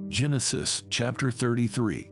Genesis chapter 33.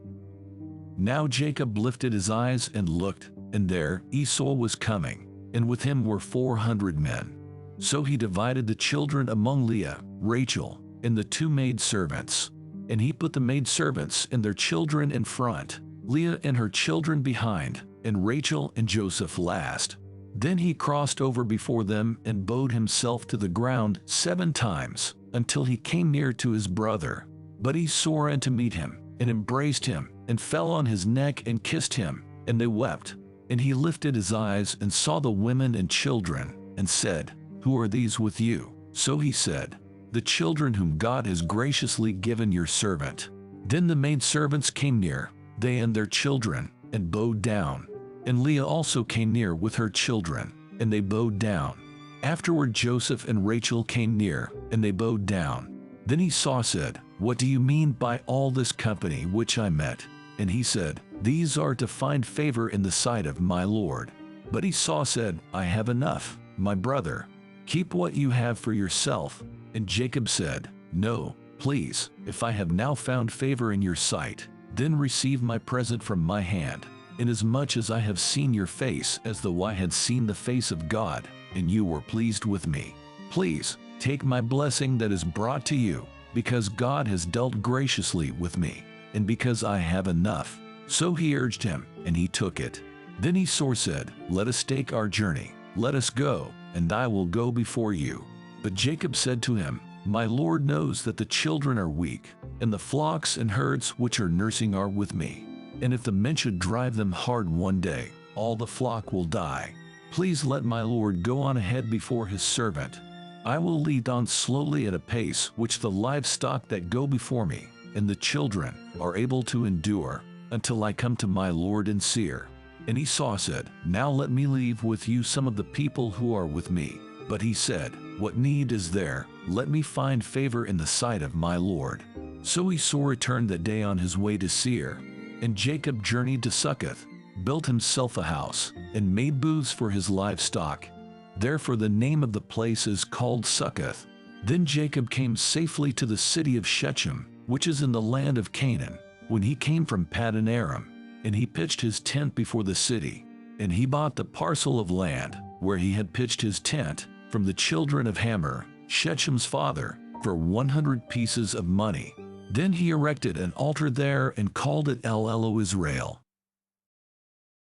Now Jacob lifted his eyes and looked, and there Esau was coming, and with him were 400 men. So he divided the children among Leah, Rachel, and the two maidservants. And he put the maidservants and their children in front, Leah and her children behind, and Rachel and Joseph last. Then he crossed over before them and bowed himself to the ground 7 times, until he came near to his brother. But Esau ran to meet him, and embraced him, and fell on his neck and kissed him, and they wept. And he lifted his eyes and saw the women and children, and said, "Who are these with you?" So he said, "The children whom God has graciously given your servant." Then the maidservants came near, they and their children, and bowed down. And Leah also came near with her children, and they bowed down. Afterward Joseph and Rachel came near, and they bowed down. Then Esau said, "What do you mean by all this company which I met?" And he said, "These are to find favor in the sight of my Lord." But Esau said, "I have enough, my brother. Keep what you have for yourself." And Jacob said, "No, please, if I have now found favor in your sight, then receive my present from my hand, inasmuch as I have seen your face as though I had seen the face of God, and you were pleased with me. Please, take my blessing that is brought to you, because God has dealt graciously with me, and because I have enough." So he urged him, and he took it. Then Esau said, "Let us take our journey, let us go, and I will go before you." But Jacob said to him, "My Lord knows that the children are weak, and the flocks and herds which are nursing are with me. And if the men should drive them hard one day, all the flock will die. Please let my Lord go on ahead before his servant. I will lead on slowly at a pace which the livestock that go before me, and the children, are able to endure, until I come to my Lord in Seir." And Esau said, "Now let me leave with you some of the people who are with me." But he said, "What need is there? Let me find favor in the sight of my Lord." So Esau returned that day on his way to Seir. And Jacob journeyed to Succoth, built himself a house, and made booths for his livestock. Therefore the name of the place is called Succoth. Then Jacob came safely to the city of Shechem, which is in the land of Canaan, when he came from Paddan Aram, and he pitched his tent before the city. And he bought the parcel of land, where he had pitched his tent, from the children of Hamor, Shechem's father, for 100 pieces of money. Then he erected an altar there and called it El Elo Israel.